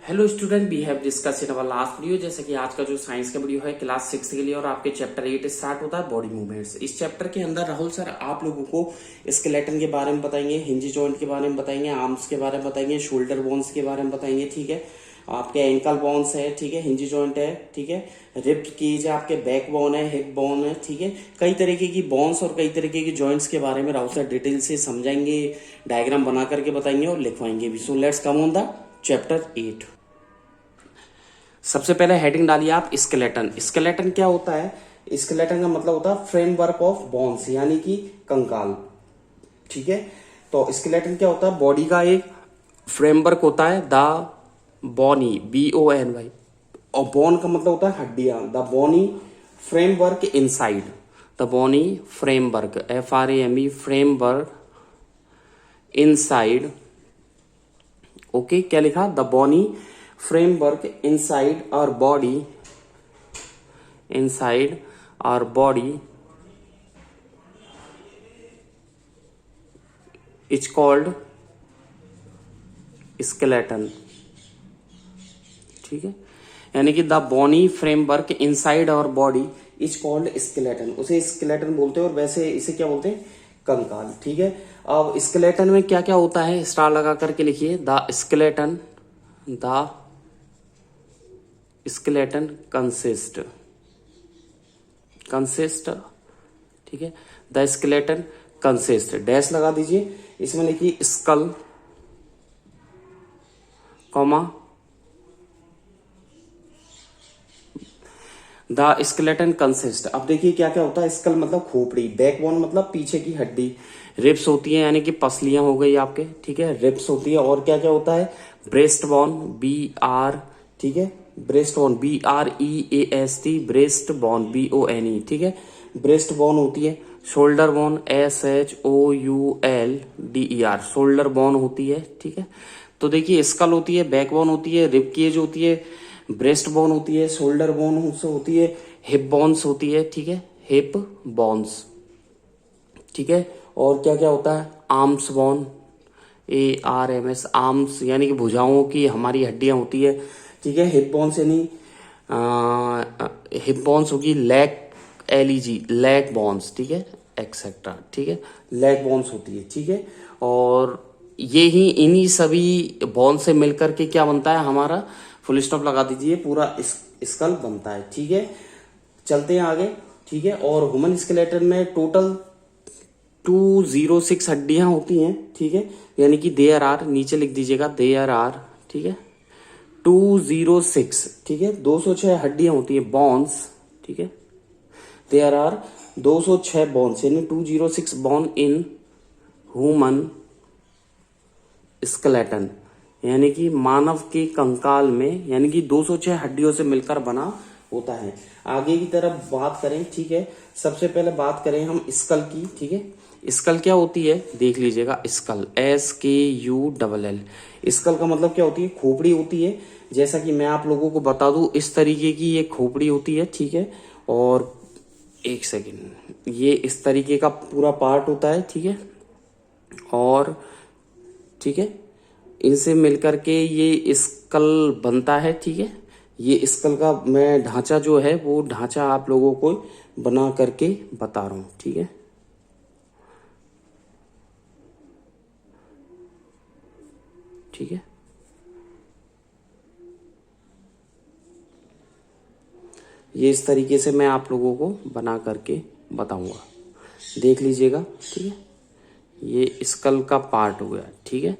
Hello student, we have discuss in our last video. जैसे कि आज का जो साइंस का वीडियो है क्लास 6 के लिए और आपके चैप्टर 8 स्टार्ट होता है बॉडी मूवमेंट्स। इस चैप्टर के अंदर राहुल सर आप लोगों को स्केलेटन के बारे में बताएंगे, हिंज जॉइंट के बारे में बताएंगे, आर्म्स के बारे में बताएंगे, शोल्डर बोन्स के बारे में बताएंगे। ठीक है, आपके एंकल बोन्स है, ठीक है, हिंज जॉइंट है, ठीक है, रिब कीज है, आपके बैक बोन है, हिप बोन है, ठीक है, कई तरीके की बोन्स और कई तरीके की जॉइंट्स के बारे में राहुल सर डिटेल से समझाएंगे, डायग्राम बना करके बताएंगे और लिखवाएंगे भी। So let's come on the chapter 8। सबसे पहले हेडिंग डालिए आप स्केलेटन। स्केलेटन क्या होता है? स्केलेटन का मतलब होता है फ्रेमवर्क ऑफ बोन्स, यानी कि कंकाल। ठीक है, तो स्केलेटन क्या होता है? बॉडी का एक फ्रेमवर्क होता है, द बॉनी, BONY, और बोन का मतलब होता है हड्डियां। The bony framework inside, the bony framework, FRAME, framework inside. Okay, क्या लिखा? The bony framework inside our body is called skeleton। ठीक है, यानी कि the bony framework inside our body is called skeleton. उसे स्केलेटन बोलते हैं और वैसे इसे क्या बोलते हैं? कंकाल। ठीक है, अब स्केलेटन में क्या क्या होता है? स्टार लगा करके लिखिए। द स्केलेटन कंसिस्ट, ठीक है, द स्केलेटन कंसिस्ट, डैश लगा दीजिए, इसमें लिखिए skull, comma, the skeleton consist. अब देखिए क्या क्या होता है। स्कल मतलब खोपड़ी, बैकबोन मतलब पीछे की हड्डी, रिब्स होती है यानी कि पसलियां हो गई आपके, ठीक है, रिब्स होती है, और क्या क्या होता है? ब्रेस्ट बोन, BR, ठीक है, breast bone, BREAST, breast bone, BONE, ठीक है, ब्रेस्ट बोन होती है। Shoulder bone, SHOULDER, shoulder bone होती है। ठीक है, तो देखिए स्कल होती है, बैकबोन होती है, रिब केज होती है, ब्रेस्ट बोन होती है, शोल्डर बोन होती है, हिप बोन्स होती है। ठीक है, हिप बोन्स, ठीक है, और क्या क्या होता है? आर्म्स बोन, ARMS, आर्म्स यानी कि भुजाओं की हमारी हड्डियां होती है। ठीक है, हिप बोन्स यानी हिप बोन्स होगी, लेग, LEG, लेग बोन्स, ठीक है, एक्सेट्रा। ठीक है, लेग बोन्स होती है। ठीक है, और ये ही इन्हीं सभी बोन से मिलकर के क्या बनता है हमारा? फुल स्टॉप लगा दीजिए, पूरा स्कल बनता है। ठीक है, चलते हैं आगे। ठीक है, और ह्यूमन स्केलेटन में टोटल 206 हड्डियां होती हैं। ठीक है, यानी कि देयर आर, नीचे लिख दीजिएगा देयर आर, ठीक है, 206, ठीक है, 206 हड्डियां होती है, बोन्स। ठीक है, देयर आर 206 बोन्स, यानी 206 बोन इन ह्यूमन स्केलेटन, यानी कि मानव के कंकाल में, यानी कि 206 हड्डियों से मिलकर बना होता है। आगे की तरफ बात करें, ठीक है, सबसे पहले बात करें हम स्कल की। ठीक है, स्कल क्या होती है? देख लीजिएगा, स्कल, SKULL। स्कल का मतलब क्या होती है? खोपड़ी होती है। जैसा कि मैं आप लोगों को बता दूं, इस तरीके की ये खोपड़ी होती है। ठीक है, और एक सेकेंड, ये इस तरीके का पूरा पार्ट होता है। ठीक है, और ठीक है, इनसे मिलकर के ये स्कल बनता है। ठीक है, ये स्कल का मैं ढांचा जो है वो ढांचा आप लोगों को बना करके बता रहा हूं। ठीक है, ठीक है, ये इस तरीके से मैं आप लोगों को बना करके बताऊंगा, देख लीजिएगा। ठीक है, ये स्कल का पार्ट हो गया। ठीक है,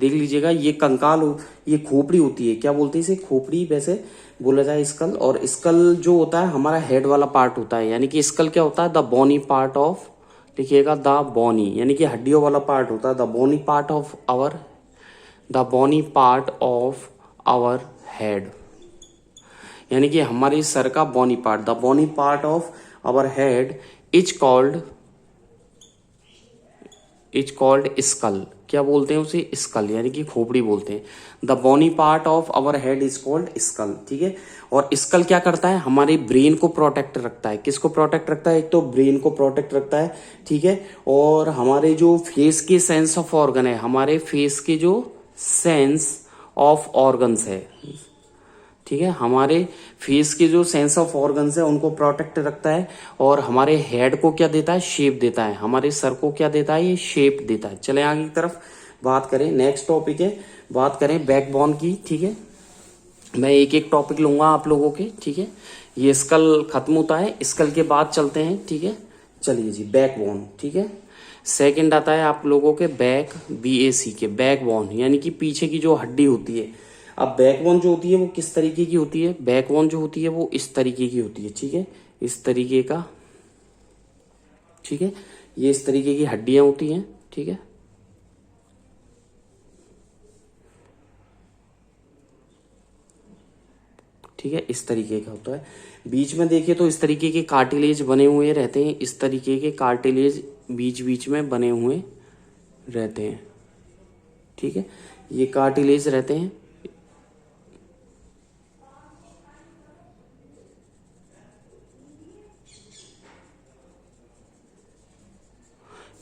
देख लीजिएगा, ये कंकाल ये खोपड़ी होती है। क्या बोलते हैं इसे? खोपड़ी वैसे बोला जाए स्कल। और स्कल जो होता है हमारा हेड वाला पार्ट होता है, यानी कि स्कल क्या होता है? द बोनी पार्ट ऑफ, लिखिएगा द बोनी, यानी कि हड्डियों वाला पार्ट होता है। The bony part of our head, यानी कि हमारे सर का bony part. The bony part of our head is called skull. क्या बोलते हैं उसे? स्कल, यानी कि खोपड़ी बोलते हैं। The bony part of our head is called skull. ठीक है, और स्कल क्या करता है? हमारे ब्रेन को प्रोटेक्ट रखता है। किसको प्रोटेक्ट रखता है? एक तो ब्रेन को प्रोटेक्ट रखता है। ठीक है, और हमारे जो फेस के सेंस ऑफ ऑर्गन है, हमारे फेस के जो सेंस ऑफ ऑर्गन्स है, ठीक है। हमारे फेस के जो सेंस ऑफ ऑर्गन्स है उनको प्रोटेक्ट रखता है, और हमारे हेड को क्या देता है, शेप देता है, हमारे सर को क्या देता है, ये शेप देता है। चले आगे की तरफ बात करें, नेक्स्ट टॉपिक है, बात करें बैकबोन की, ठीक है। मैं एक एक टॉपिक लूंगा आप लोगों के, ठीक है। ये स्कल खत्म होता है, स्कल के बाद चलते हैं, ठीक है। चलिए जी, बैकबोन, ठीक है। सेकंड आता है आप लोगों के बैक, BAC के बैकबोन, यानी कि पीछे की जो हड्डी होती है। अब बैकबोन जो होती है वो किस तरीके की होती है, बैकबोन जो होती है वो इस तरीके की होती है, ठीक है, इस तरीके का, ठीक है। ये इस तरीके की हड्डियां होती हैं, ठीक है। ठीक है, इस तरीके का होता है। बीच में देखिए तो इस तरीके के कार्टिलेज बने हुए रहते हैं, इस तरीके के कार्टिलेज बीच बीच में बने हुए रहते हैं, ठीक है। ये कार्टिलेज रहते हैं,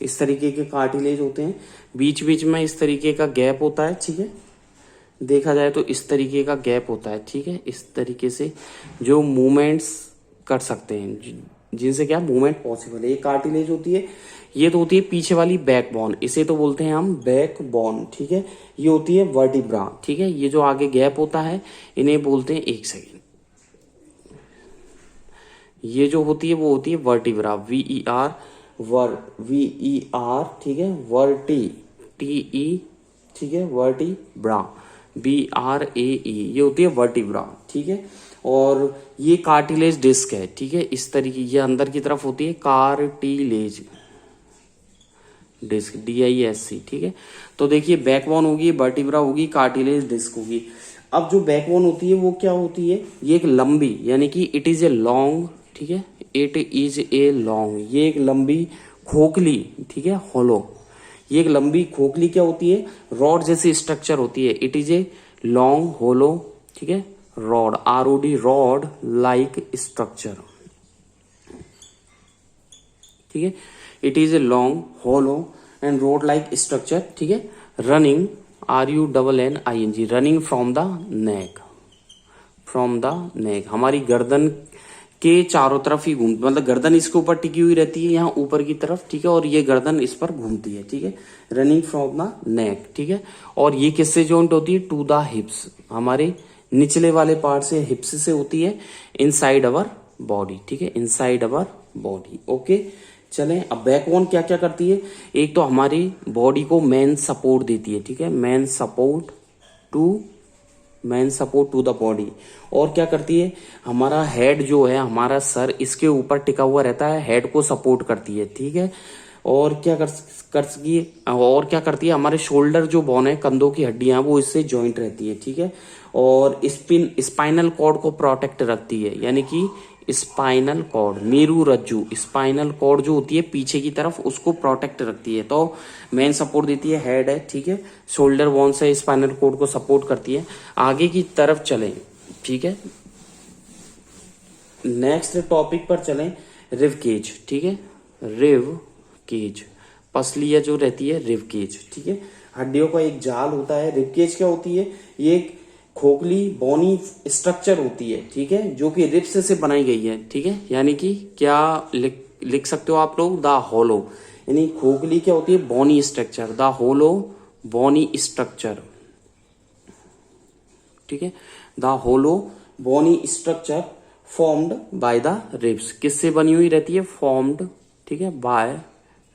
इस तरीके के कार्टिलेज होते हैं, बीच बीच में इस तरीके का गैप होता है, ठीक है। देखा जाए तो इस तरीके का गैप होता है, ठीक है। इस तरीके से जो मूवमेंट्स कर सकते हैं, जिनसे क्या मूवमेंट पॉसिबल है, ये कार्टिलेज होती है। ये तो होती है पीछे वाली बैकबोन, इसे तो बोलते हैं हम बैकबोन, ठीक है। ये होती है वर्टिब्रा, ठीक है। ये जो आगे गैप होता है इन्हें बोलते हैं, एक सेकेंड, ये जो होती है वो होती है वर्टिब्रा, VER, VER, ठीक है। वर्टी, TE, ठीक है, वर्टिब्रा, BRAE, ये होती है वर्टिब्रा, ठीक है। और ये कार्टिलेज डिस्क है, ठीक है, इस तरीके, ये अंदर की तरफ होती है कार्टिलेज डिस्क, DISC, ठीक है। तो देखिए बैकबोन होगी, वर्टिब्रा होगी, कार्टिलेज डिस्क होगी। अब जो बैकबोन होती है वो क्या होती है, ये एक लंबी, यानी कि इट इज ए लॉन्ग, ठीक है, इट इज ए लॉन्ग, ये एक लंबी खोखली, ठीक है, होलो, ये एक लंबी खोखली क्या होती है, रॉड जैसी स्ट्रक्चर होती है। It is a long hollow, ठीक है, rod, ROD, rod like structure, ठीक है। It is a long hollow and rod like structure, ठीक है। Running, RUNNING, running from the neck, from the neck, हमारी गर्दन के चारों तरफ ही घूम, मतलब गर्दन इसके ऊपर टिकी हुई रहती है यहाँ ऊपर की तरफ, ठीक है, और ये गर्दन इस पर घूमती है, ठीक है। रनिंग फ्रॉम द नेक, ठीक है। और ये किससे जॉइंट होती है, टू द हिप्स, हमारे निचले वाले पार्ट से, हिप्स से होती है, इनसाइड अवर बॉडी, ठीक है, इनसाइड अवर बॉडी, ओके। चलें, अब बैकबोन क्या क्या करती है, एक तो हमारी बॉडी को मेन सपोर्ट देती है, ठीक है, main support to the body. और क्या करती है, हमारा हेड जो है, हमारा सर इसके ऊपर टिका हुआ रहता है, हेड को सपोर्ट करती है, ठीक है। और क्या करती है, हमारे शोल्डर जो बोन है, कंधों की हड्डियां, वो इससे जॉइंट रहती है, ठीक है। और स्पाइनल कॉर्ड को प्रोटेक्ट रखती है, यानी कि स्पाइनल कॉर्ड, मेरू रज्जु, स्पाइनल कॉर्ड जो होती है पीछे की तरफ, उसको प्रोटेक्ट रखती है। तो मेन सपोर्ट देती है हेड है, ठीक है, शोल्डर बोन से स्पाइनल कॉर्ड को सपोर्ट करती है। आगे की तरफ चलें, ठीक है, नेक्स्ट टॉपिक पर चलें, रिव केज, ठीक है, रिव केज, पसलियां जो रहती है, रिव केज, ठीक है, हड्डियों का एक जाल होता है। रिव केज क्या होती है, ये एक खोखली बोनी स्ट्रक्चर होती है, ठीक है, जो कि रिब्स से बनाई गई है, ठीक है। यानी कि क्या लिख सकते हो आप लोग, द होलो, यानी खोखली क्या होती है, bony structure, the hollow bony structure, ठीक है, the hollow bony structure formed by the ribs, किससे बनी हुई रहती है, फॉर्म्ड, ठीक है, बाय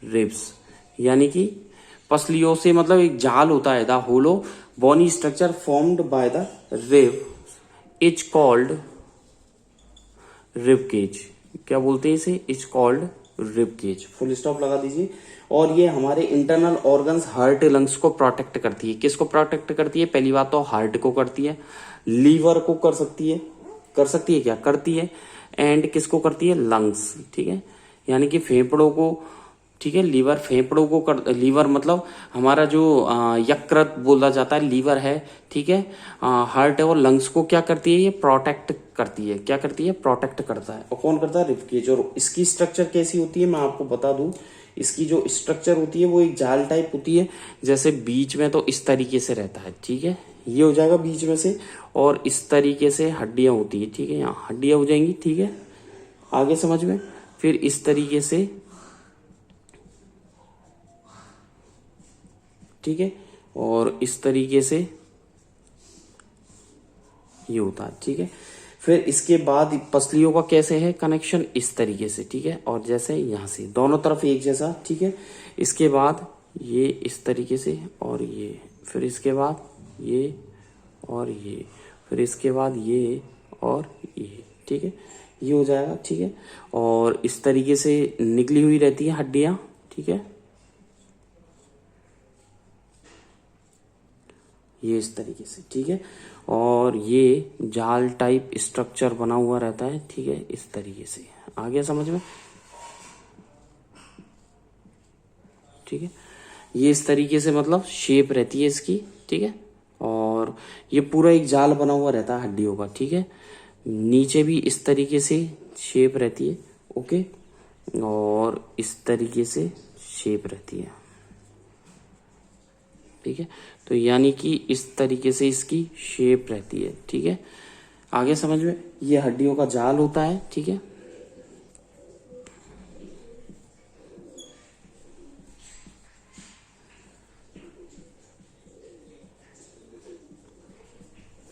रिब्स, यानी कि पसलियों से, मतलब एक जाल होता है। The hollow bony structure formed by the rib is called rib cage, क्या बोलते हैं इसे, is called rib cage, full stop लगा दीजिए। और ये हमारे इंटरनल ऑर्गन्स, हार्ट, लंग्स को प्रोटेक्ट करती है। किसको प्रोटेक्ट करती है, पहली बात तो हार्ट को करती है, लीवर को कर सकती है क्या करती है, एंड किसको करती है, लंग्स, ठीक है, यानी कि फेफड़ों को, ठीक है, लीवर फेफड़ों को लीवर मतलब हमारा जो यकृत बोला जाता है, लीवर है, ठीक है, हार्ट है, और लंग्स को क्या करती है, ये प्रोटेक्ट करती है, क्या करती है, प्रोटेक्ट करता है। और कौन करता है, रिब केज। और इसकी स्ट्रक्चर कैसी होती है, मैं आपको बता दूं, इसकी जो स्ट्रक्चर होती है वो एक जाल टाइप होती है, जैसे बीच में तो इस तरीके से रहता है, ठीक है, ये हो जाएगा बीच में से, और इस तरीके से हड्डियां होती है, ठीक है, यहाँ हड्डियां हो जाएंगी, ठीक है, आगे समझ में। फिर इस तरीके से, ठीक है, और इस तरीके से ये होता है, ठीक है। फिर इसके बाद पसलियों का कैसे है कनेक्शन, इस तरीके से, ठीक है, और जैसे यहां से दोनों तरफ एक जैसा, ठीक है। इसके बाद ये इस तरीके से, और ये, फिर इसके बाद ये और ये, फिर इसके बाद ये और ये, ठीक है, ये हो जाएगा, ठीक है। और इस तरीके से निकली हुई रहती है हड्डियां, ठीक है, ये इस तरीके से, ठीक है। और ये जाल टाइप स्ट्रक्चर बना हुआ रहता है, ठीक है, इस तरीके से, आ गया समझ में, ठीक है। ये इस तरीके से मतलब शेप रहती है इसकी, ठीक है। और ये पूरा एक जाल बना हुआ रहता है हड्डियों का, ठीक है। नीचे भी इस तरीके से शेप रहती है, ओके, और इस तरीके से शेप रहती है, ठीक है। तो यानी कि इस तरीके से इसकी शेप रहती है, ठीक है, आगे समझ में। ये हड्डियों का जाल होता है, ठीक है।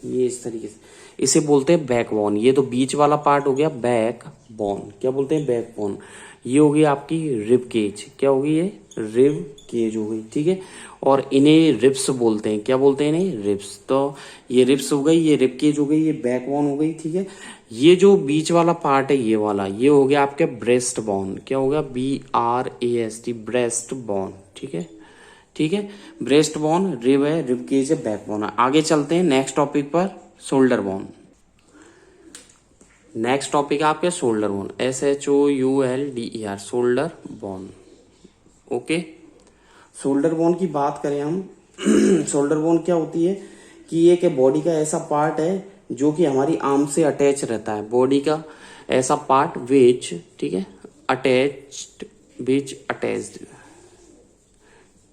ये इस तरीके से, इसे बोलते हैं बैकबोन। ये तो बीच वाला पार्ट हो गया बैक बोन, क्या बोलते हैं, बैकबोन। ये हो गई आपकी रिब केज, क्या होगी ये, रिब केज हो गई, ठीक है। और इन्हें रिब्स बोलते हैं, क्या बोलते हैं इन्हें, रिब्स। तो ये रिब्स हो गई, ये रिब केज हो गई, ये बैकबोन हो गई, ठीक है। ये जो बीच वाला पार्ट है ये वाला, ये हो गया आपके ब्रेस्ट बोन, क्या होगा, BRAST, ब्रेस्ट बोन, ठीक है, ठीक है। ब्रेस्ट बोन, रिब है, रिब केज है, बैक बोन है। आगे चलते हैं नेक्स्ट टॉपिक पर, शोल्डर बोन। नेक्स्ट टॉपिक है आपके shoulder bone, SHOULDER, shoulder bone, okay. Shoulder bone की बात करें हम शोल्डर बोन क्या होती है कि ये एक बॉडी का ऐसा पार्ट है जो कि हमारी आर्म से अटैच रहता है, बॉडी का ऐसा पार्ट विच, ठीक है, attached, which attached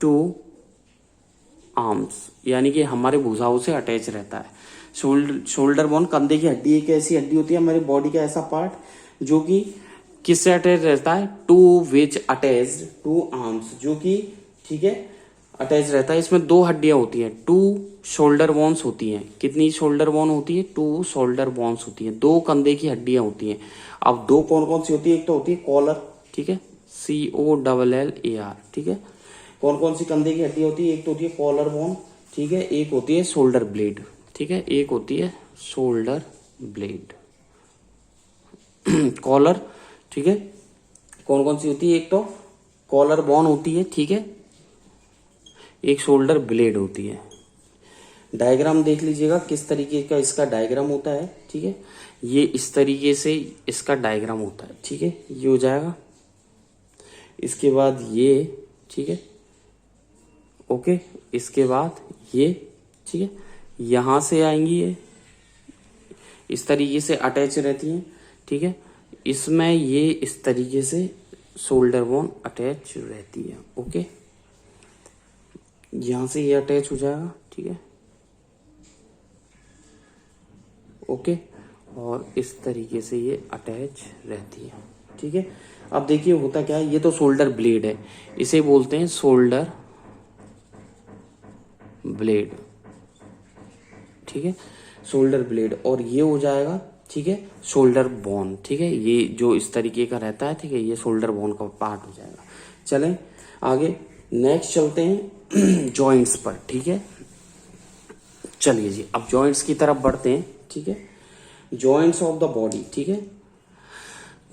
to arms, यानी कि हमारे भुजाओं से अटैच रहता है। शोल्डर बोन, कंधे की हड्डी एक ऐसी हड्डी होती है हमारी बॉडी का ऐसा पार्ट जो कि किससे अटैच रहता है, to which attached to arms, जो कि, ठीक है, अटैच रहता है। इसमें दो हड्डियां होती हैं, टू शोल्डर बोन्स होती हैं। कितनी शोल्डर बोन होती है, टू शोल्डर बोन्स होती हैं, दो कंधे की हड्डियां होती हैं। अब दो कौन कौन सी होती है, एक तो होती है कॉलर, ठीक है, COLLAR, ठीक है। कौन कौन सी कंधे की हड्डी होती है, एक तो होती है कॉलर बोन, ठीक है, एक होती है शोल्डर ब्लेड, ठीक है, एक होती है शोल्डर ब्लेड कॉलर, ठीक है। कौन कौन सी होती है, एक तो कॉलर बोन होती है, ठीक है, एक शोल्डर ब्लेड होती है। डायग्राम देख लीजिएगा किस तरीके का इसका डायग्राम होता है, ठीक है। ये इस तरीके से इसका डायग्राम होता है, ठीक है, ये हो जाएगा। इसके बाद ये, ठीक है, ओके। इसके बाद ये, ठीक है, यहां से आएंगी ये इस तरीके से अटैच रहती हैं, ठीक है। इसमें ये इस तरीके से शोल्डर बोन अटैच रहती है, ओके। यहां से ये अटैच हो जाएगा, ठीक है, ओके। और इस तरीके से ये अटैच रहती है, ठीक है। अब देखिए होता क्या है, ये तो शोल्डर ब्लेड है, इसे बोलते हैं शोल्डर ब्लेड, ठीक है, शोल्डर ब्लेड। और ये हो जाएगा, ठीक है, शोल्डर बोन, ठीक है, ये जो इस तरीके का रहता है, ठीक है, ये शोल्डर बोन का पार्ट हो जाएगा। चलें आगे, नेक्स्ट चलते हैं जॉइंट्स पर, ठीक है। चलिए जी, अब जॉइंट्स की तरफ बढ़ते हैं, ठीक है। जॉइंट्स ऑफ द बॉडी, ठीक है,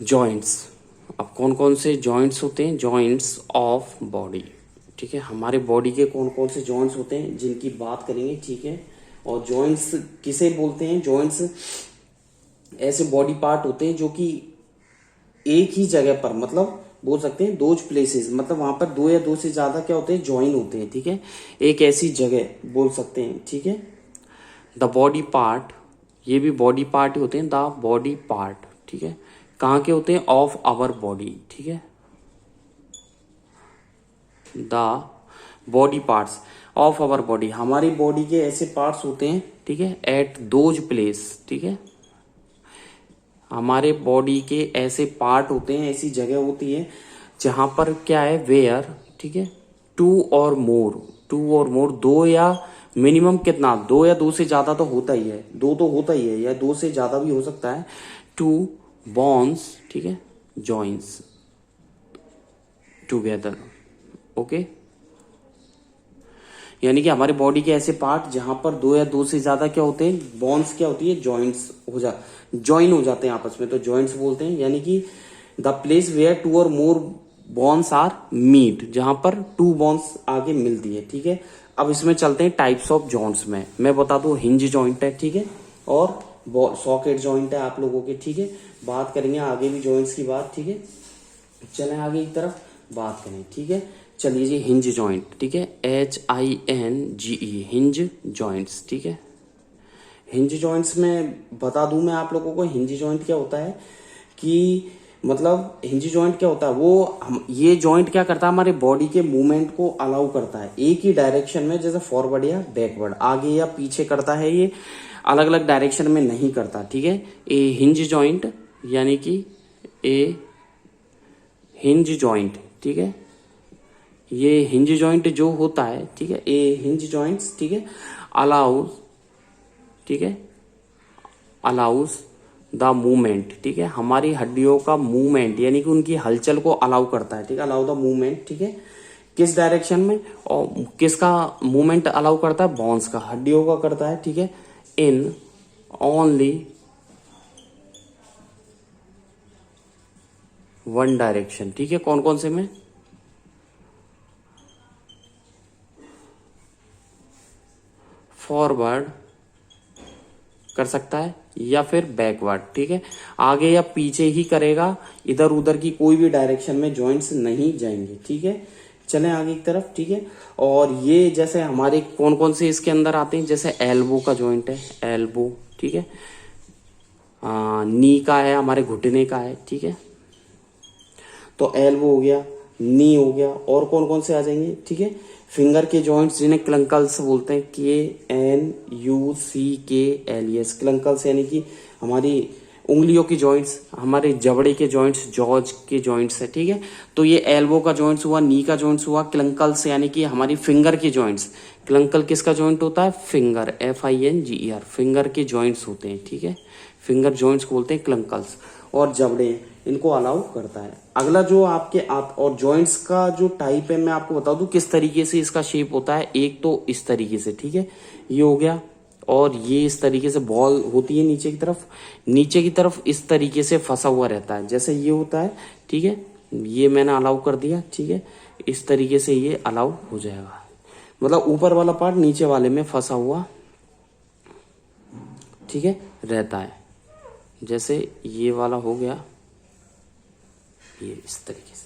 जॉइंट्स। अब कौन कौन से जॉइंट्स होते हैं, जॉइंट्स ऑफ बॉडी, ठीक है। हमारे बॉडी के कौन कौन से जॉइंट्स होते हैं जिनकी बात करेंगे, ठीक है। और जॉइंट्स किसे बोलते हैं, जॉइंट्स ऐसे बॉडी पार्ट होते हैं जो कि एक ही जगह पर, मतलब बोल सकते हैं दो प्लेसेस, मतलब वहां पर दो या दो से ज्यादा क्या होते हैं, ज्वाइन होते हैं, ठीक है, एक ऐसी जगह बोल सकते हैं, ठीक है। द बॉडी पार्ट, ये भी बॉडी पार्ट ही होते हैं, द बॉडी पार्ट, ठीक है, कहाँ के होते हैं, ऑफ आवर बॉडी, ठीक है, the body parts. Of our body, हमारी बॉडी के ऐसे पार्ट्स होते हैं, ठीक है, एट दोज प्लेस, ठीक है, हमारे बॉडी के ऐसे पार्ट होते हैं, ऐसी जगह होती है जहां पर क्या है, वेयर, ठीक है, टू और मोर, दो या मिनिमम कितना, दो या दो से ज्यादा तो होता ही है, दो तो होता ही है, या दो से ज्यादा भी हो सकता है, टू बोन्स, ठीक है, जॉइंट्स टुगेदर, ओके। यानी कि हमारी बॉडी के ऐसे पार्ट जहां पर दो या दो से ज्यादा क्या होते हैं, बॉन्स क्या होती है, जॉइंट्स ज्वाइन हो जाते हैं आपस में, तो जॉइंट्स बोलते हैं। यानी कि द प्लेस वेयर टू और मोर बॉन्स आर मीट, जहां पर टू बॉन्स आगे मिलती है, ठीक है। अब इसमें चलते हैं टाइप्स ऑफ जॉइंट्स में। मैं बता दूं, हिंज जॉइंट है, ठीक है, और सॉकेट जॉइंट है आप लोगों के, ठीक है। बात करेंगे आगे भी जॉइंट्स की बात, ठीक है। चलें आगे की तरफ बात करें, ठीक है। चलिए जी, हिंज जॉइंट, ठीक है, HINGE, हिंज जॉइंट्स, ठीक है। हिंज जॉइंट्स में बता दूं मैं आप लोगों को, हिंज जॉइंट क्या होता है कि मतलब हिंज जॉइंट क्या होता है, ये जॉइंट क्या करता है, हमारे बॉडी के मूवमेंट को अलाउ करता है एक ही डायरेक्शन में, जैसे फॉरवर्ड या बैकवर्ड, आगे या पीछे करता है, ये अलग अलग डायरेक्शन में नहीं करता, ठीक है। ए हिंज जॉइंट, यानी कि ए हिंज जॉइंट, ठीक है, ये हिंज जॉइंट जो होता है, ठीक है, ए हिंज जॉइंट्स, ठीक है, अलाउज, ठीक है, अलाउज द मूवमेंट, ठीक है, हमारी हड्डियों का मूवमेंट, यानी कि उनकी हलचल को अलाउ करता है, ठीक है, अलाउ द मूवमेंट, ठीक है, किस डायरेक्शन में, और किसका मूवमेंट अलाउ करता है, बोन्स का, हड्डियों का करता है, ठीक है, इन ओनली वन डायरेक्शन, ठीक है, कौन कौन से में, फॉरवर्ड कर सकता है या फिर बैकवर्ड, ठीक है, आगे या पीछे ही करेगा, इधर उधर की कोई भी डायरेक्शन में जॉइंट्स नहीं जाएंगे, ठीक है। चलें आगे की तरफ, ठीक है। और ये जैसे हमारे कौन कौन से इसके अंदर आते हैं, जैसे एल्बो का जॉइंट है, एल्बो, ठीक है, नी का है, हमारे घुटने का है, ठीक है, तो एल्बो हो गया, नी हो गया, और कौन कौन से आ जाएंगे, ठीक है, फिंगर के जॉइंट्स जिन्हें क्लंकल्स बोलते हैं, KNUCKLES, क्लंकल्स यानी कि हमारी उंगलियों की जॉइंट्स, हमारे जबड़े के जॉइंट्स, जॉज के जॉइंट्स है, ठीक है। तो ये एल्बो का जॉइंट्स हुआ, नी का जॉइंट्स हुआ, क्लंकल्स यानी कि हमारी फिंगर के जॉइंट्स, क्लंकल किसका जॉइंट होता है, फिंगर, FINGER, फिंगर के जॉइंट्स होते हैं, ठीक है, फिंगर जॉइंट्स को बोलते हैं क्लंकल्स, और जबड़े, इनको अलाउ करता है। अगला जो आपके और जॉइंट्स का जो टाइप है, मैं आपको बता दूं किस तरीके से इसका शेप होता है। एक तो इस तरीके से, ठीक है, ये हो गया, और ये इस तरीके से बॉल होती है नीचे की तरफ इस तरीके से फंसा हुआ रहता है, जैसे ये होता है, ठीक है, ये मैंने अलाउ कर दिया, ठीक है, इस तरीके से ये अलाउ हो जाएगा, मतलब ऊपर वाला पार्ट नीचे वाले में फंसा हुआ, ठीक है, रहता है, जैसे ये वाला हो गया, ये इस तरीके से,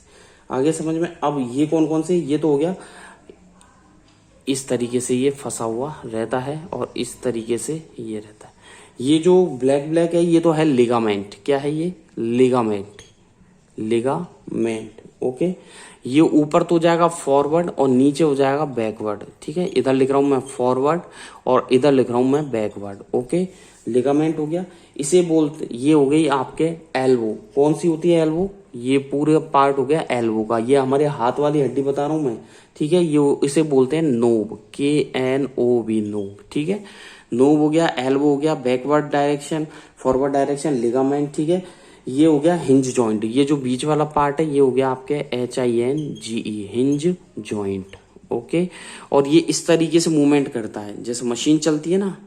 आगे समझ में। अब ये कौन कौन से, ये तो हो गया, इस तरीके से ये फंसा हुआ रहता है, और इस तरीके से ये रहता है। ये जो ब्लैक ब्लैक है, ये तो है लिगामेंट, क्या है ये, लिगामेंट, ओके। ये ऊपर तो हो जाएगा फॉरवर्ड और नीचे हो जाएगा बैकवर्ड, ठीक है, इधर लिख रहा हूं मैं फॉरवर्ड और इधर लिख रहा हूं मैं बैकवर्ड, ओके। लिगामेंट हो गया, इसे बोलते, ये हो गई आपके एल्बो, कौन सी होती है एल्बो, ये पूरे पार्ट हो गया एल्बो का, ये हमारे हाथ वाली हड्डी बता रहा हूं मैं, ठीक है, ये इसे बोलते हैं नोब, KNOB, नोब, ठीक है, नोब हो गया, एल्बो हो गया, backward direction, forward direction, ligament, ठीक है। ये हो गया हिंज जॉइंट, ये जो बीच वाला पार्ट है ये हो गया आपके HINGE, हिंज जॉइंट, ओके। और ये इस तरीके से मूवमेंट करता है, जैसे मशीन चलती है ना,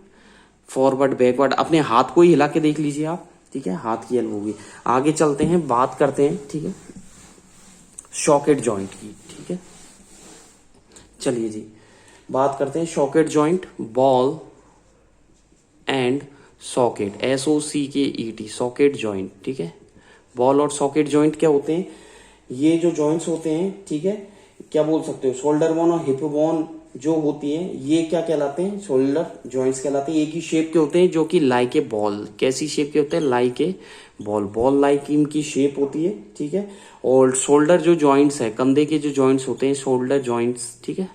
फॉरवर्ड बैकवर्ड, अपने हाथ को ही हिला के देख लीजिए आप, ठीक है, हाथ की एल्बो होगी। आगे चलते हैं, बात करते हैं, ठीक है, शॉकेट जॉइंट की, ठीक है। चलिए जी, बात करते हैं socket joint, ball and socket, SOCKET, socket joint, ठीक है। बॉल और सॉकेट जॉइंट क्या होते हैं, ये जो जॉइंट्स होते हैं, ठीक है, क्या बोल सकते हो, शोल्डर बोन और हिप बोन जो होती है, ये क्या कहलाते हैं, शोल्डर जॉइंट्स कहलाते हैं। एक ही शेप के होते हैं, जो कि लाइक ए बॉल, कैसी शेप के होते हैं, लाइक ए बॉल लाइक इनकी शेप होती है, ठीक है। और शोल्डर जो जॉइंट्स है, कंधे के जो जॉइंट्स होते हैं, शोल्डर जॉइंट्स, ठीक है,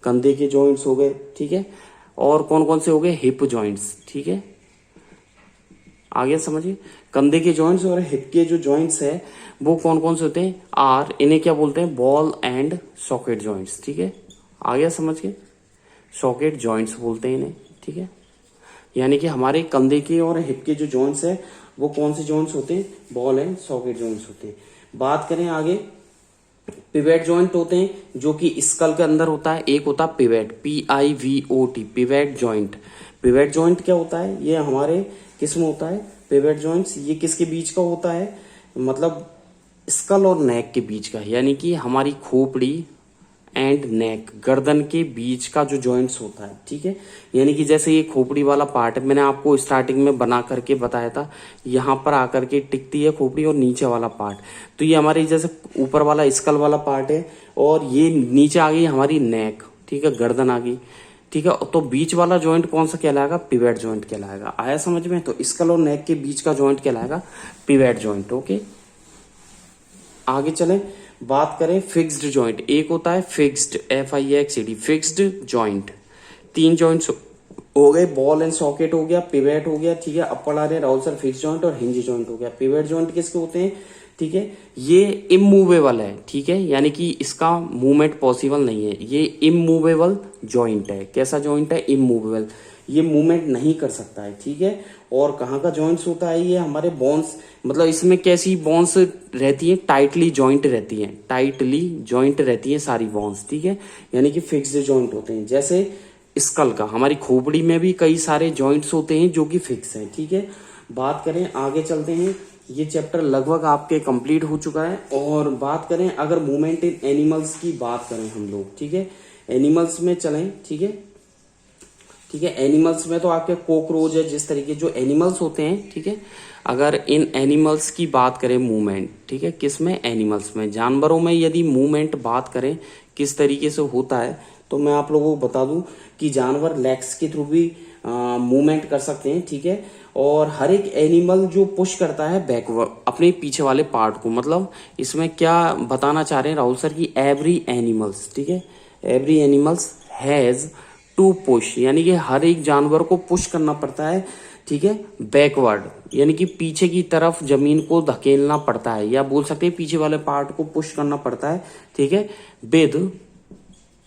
कंधे के जॉइंट्स हो गए, ठीक है। और कौन कौन से हो गए, हिप जॉइंट्स, ठीक है। आगे समझिए, कंधे के जॉइंट्स और हिप के जो जॉइंट्स है वो कौन कौन से होते हैं, आर, इन्हें क्या बोलते हैं, बॉल एंड सॉकेट जॉइंट्स, ठीक है। आगे समझिए, सॉकेट जॉइंट्स बोलते हैं इन्हें, ठीक है। यानी कि हमारे कंधे के और हिप के जो जॉइंट्स है वो कौन से जॉइंट्स होते हैं, बॉल एंड सॉकेट जॉइंट्स होते हैं। बात करें आगे, पिवेट जॉइंट होते हैं जो कि स्कल के अंदर होता है। एक होता है pivot, PIVOT, pivot joint. Pivot joint क्या होता है, ये हमारे किस में होता है, पिवेट जॉइंट्स, ये किसके बीच का होता है, मतलब स्कल और नेक के बीच का, यानी कि हमारी खोपड़ी एंड नेक, गर्दन के बीच का जो जॉइंट्स होता है, ठीक है। यानी कि जैसे ये खोपड़ी वाला पार्ट है, मैंने आपको स्टार्टिंग में बना करके बताया था, यहाँ पर आकर के टिकती है खोपड़ी और नीचे वाला पार्ट, तो ये हमारी जैसे ऊपर वाला स्कल वाला पार्ट है और ये नीचे आ गई हमारी नेक, ठीक है, गर्दन आ गई, ठीक है। तो बीच वाला जॉइंट कौन सा कहलाएगा, पिवेट जॉइंट कहलाएगा। आया समझ में, तो स्कल और नेक के बीच का जॉइंट कहलाएगा पिवेट जॉइंट, ओके। आगे चलें, बात करें फिक्स्ड जॉइंट। एक होता है fixed, FIXED, fixed joint. 3 joints हो गए, बॉल एंड सॉकेट हो गया, पिवेट हो गया, ठीक है, upper arm, Raul sir fixed joint और हिंज जॉइंट हो गया। पिवेट जॉइंट किसके होते हैं, ठीक है, ये इमूवेबल है, ठीक है, यानी कि इसका मूवमेंट पॉसिबल नहीं है, ये इमूवेबल जॉइंट है। कैसा जॉइंट है, इमूवेबल, ये मूवमेंट नहीं कर सकता है, ठीक है। और कहाँ का जॉइंट्स होता है, ये हमारे बोन्स, मतलब इसमें कैसी बोन्स रहती है, टाइटली जॉइंट रहती है, टाइटली जॉइंट रहती है सारी बोन्स, ठीक है, यानी कि फिक्स्ड जॉइंट होते हैं। जैसे स्कल का, हमारी खोपड़ी में भी कई सारे जॉइंट्स होते हैं जो कि फिक्स हैं, ठीक है। बात करें, आगे चलते हैं, ये चैप्टर लगभग आपके कंप्लीट हो चुका है। और बात करें अगर मूवमेंट इन एनिमल्स की बात करें हम लोग, ठीक है, एनिमल्स में चलें, ठीक है, ठीक है। एनिमल्स में तो आपके कॉकरोच है, जिस तरीके जो एनिमल्स होते हैं, ठीक है। अगर इन एनिमल्स की बात करें मूवमेंट, ठीक है, किस में, एनिमल्स में। जानवरों में यदि मूवमेंट बात करें किस तरीके से होता है, तो मैं आप लोगों को बता दूं कि जानवर लेग्स के थ्रू भी मूवमेंट कर सकते हैं, ठीक है। और हर एक एनिमल जो पुश करता है बैकवर्ड अपने पीछे वाले पार्ट को, मतलब इसमें क्या बताना चाह रहे हैं राहुल सर की, एवरी एनिमल्स, ठीक है, every animals has to push, यानी कि हर एक जानवर को पुश करना पड़ता है, ठीक है, बैकवर्ड, यानी कि पीछे की तरफ जमीन को धकेलना पड़ता है, या बोल सकते हैं पीछे वाले पार्ट को पुश करना पड़ता है, ठीक है, विद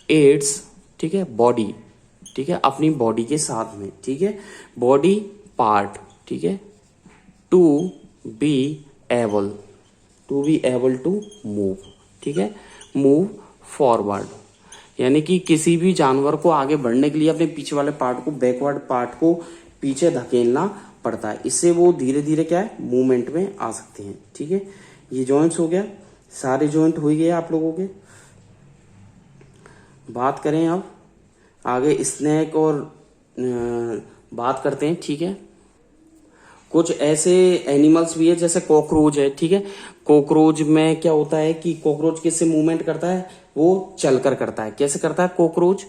एड्स, ठीक है, बॉडी, ठीक है, अपनी बॉडी के साथ में, ठीक है, बॉडी पार्ट, ठीक है, to be able to move, ठीक है, मूव फॉरवर्ड, यानी कि किसी भी जानवर को आगे बढ़ने के लिए अपने पीछे वाले पार्ट को, बैकवर्ड पार्ट को पीछे धकेलना पड़ता है, इससे वो धीरे धीरे क्या है, मूवमेंट में आ सकते हैं, ठीक है। ये जॉइंट्स हो गया, सारे जॉइंट हो गए आप लोगों के। बात करें अब आगे स्नेक और बात करते हैं, ठीक है। कुछ ऐसे एनिमल्स भी है जैसे कॉकरोच है, ठीक है। कॉकरोच में क्या होता है कि कॉकरोच किससे मूवमेंट करता है, वो चलकर करता है। कैसे करता है कॉकरोच,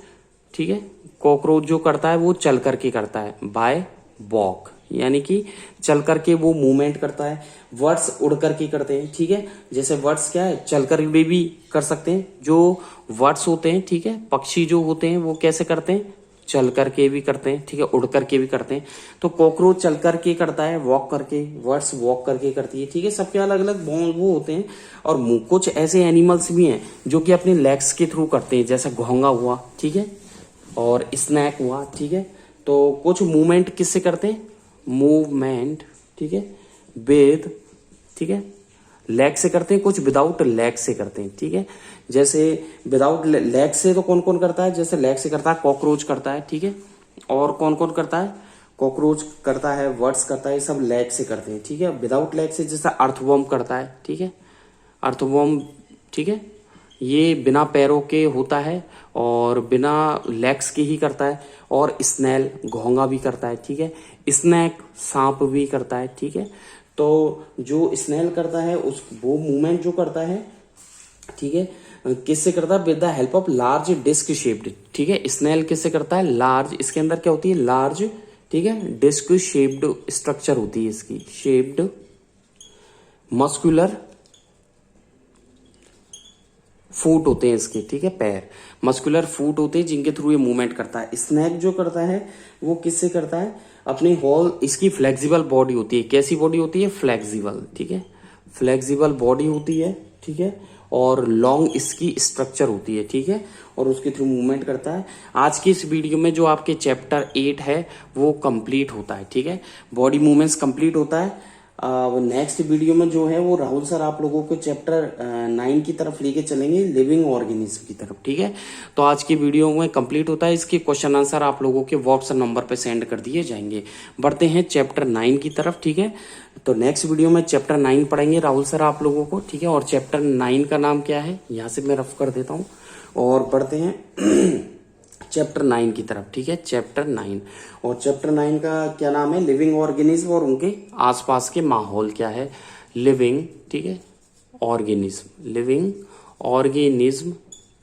ठीक है, कॉकरोच जो करता है वो चल करके करता है, बाय वॉक, यानी कि चल करके वो मूवमेंट करता है। वर्ड्स उड़ करके करते हैं, ठीक है, जैसे वर्ड्स क्या है, चल कर भी कर सकते हैं। जो वर्ड्स होते हैं, ठीक है, पक्षी जो होते हैं वो कैसे करते हैं, चल करके भी करते हैं, ठीक है, उड़ करके भी करते हैं। तो कॉकरोच चल करके करता है, वॉक करके, वर्ड्स वॉक करके करती है, ठीक है, सबके अलग अलग वो होते हैं। और कुछ ऐसे एनिमल्स भी हैं जो कि अपने लेग्स के थ्रू करते हैं, जैसे घोंगा हुआ, ठीक है, और स्नैक हुआ, ठीक है। तो कुछ मूवमेंट किससे करते हैं, मूवमेंट, ठीक है, विद, ठीक है, लेग से करते हैं, कुछ विदाउट लेग से करते हैं, ठीक है। जैसे विदाउट लेग से तो कौन कौन करता है, जैसे लेग से करता है कॉकरोच करता है, ठीक है, और कौन कौन करता है, कॉकरोच करता है, वर्ड्स करता है, सब लेग से करते हैं, ठीक है। विदाउट लेग से जैसे अर्थवर्म करता है, ठीक है, अर्थवर्म, ठीक है, ये बिना पैरों के होता है और बिना लेग्स के ही करता है। और स्नेल घोंगा भी करता है, ठीक है, स्नैक सांप भी करता है, ठीक है। तो जो स्नेल करता है उस वो मूवमेंट जो करता है, ठीक है, किससे करता है, with the help of large disc shaped, ठीक है। स्नेल किससे करता है, लार्ज, इसके अंदर क्या होती है, लार्ज, ठीक है, डिस्क शेप्ड स्ट्रक्चर होती है इसकी, शेप्ड मस्कुलर फूट होते हैं इसके, ठीक है, पैर मस्कुलर फूट होते हैं जिनके थ्रू ये मूवमेंट करता है। स्नेक जो करता है वो किससे करता है, अपनी होल, इसकी फ्लेक्सिबल बॉडी होती है। कैसी बॉडी होती है, फ्लेक्सिबल, ठीक है, फ्लेक्सिबल बॉडी होती है, ठीक है, और लॉन्ग इसकी स्ट्रक्चर होती है, ठीक है, और उसके थ्रू मूवमेंट करता है। आज की इस वीडियो में जो आपके चैप्टर 8 है वो कंप्लीट होता है, ठीक है, बॉडी मूवमेंट्स कंप्लीट होता है। नेक्स्ट वीडियो में जो है वो राहुल सर आप लोगों को चैप्टर 9 की तरफ लेके चलेंगे, लिविंग ऑर्गेनिज्म की तरफ, ठीक है। तो आज की वीडियो में कंप्लीट होता है, इसके क्वेश्चन आंसर आप लोगों के व्हाट्सएप नंबर पे सेंड कर दिए जाएंगे। बढ़ते हैं चैप्टर 9 की तरफ, ठीक है। तो नेक्स्ट वीडियो में चैप्टर 9 पढ़ेंगे राहुल सर आप लोगों को, ठीक है। और चैप्टर 9 का नाम क्या है, यहाँ से मैं रफ कर देता हूँ और बढ़ते हैं चैप्टर 9 की तरफ, ठीक है, चैप्टर 9। और चैप्टर 9 का क्या नाम है, लिविंग ऑर्गेनिज्म और उनके आसपास के माहौल क्या है, लिविंग, ठीक है, ऑर्गेनिज्म, लिविंग ऑर्गेनिज्म,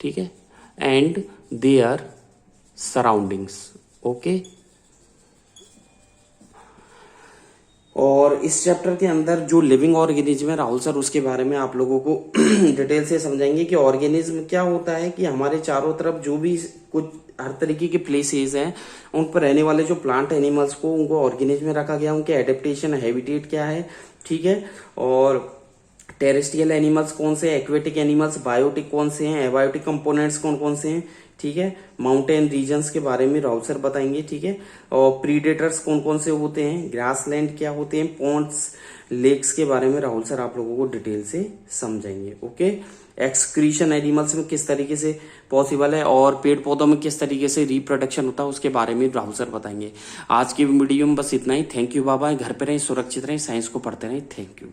ठीक है, एंड देयर सराउंडिंग्स, ओके। और इस चैप्टर के अंदर जो लिविंग ऑर्गेनिज्म है राहुल सर उसके बारे में आप लोगों को डिटेल से समझाएंगे कि ऑर्गेनिज्म क्या होता है, कि हमारे चारों तरफ जो भी कुछ हर तरीके के प्लेसेस हैं उन पर रहने वाले जो प्लांट एनिमल्स को उनको ऑर्गेनिज्म में रखा गया, उनके एडेप्टेशन हैबिटेट क्या है, ठीक है। और टेरेस्ट्रियल एनिमल्स कौन से, एक्वेटिक एनिमल्स, बायोटिक कौन से हैं, एबायोटिक कंपोनेंट्स कौन कौन से हैं, ठीक है। माउंटेन रीजन्स के बारे में राहुल सर बताएंगे, ठीक है। और प्रीडेटर्स कौन कौन से होते हैं, ग्रासलैंड क्या होते हैं, पॉन्ड्स, लेक्स के बारे में राहुल सर आप लोगों को डिटेल से समझाएंगे, ओके। एक्सक्रीशन एनिमल्स में किस तरीके से पॉसिबल है और पेड़ पौधों में किस तरीके से रिप्रोडक्शन होता है उसके बारे में राहुल सर बताएंगे। आज की वीडियो में बस इतना ही। थैंक यू, बाबा। घर पे रहें, सुरक्षित रहें, साइंस को पढ़ते रहें। Thank you.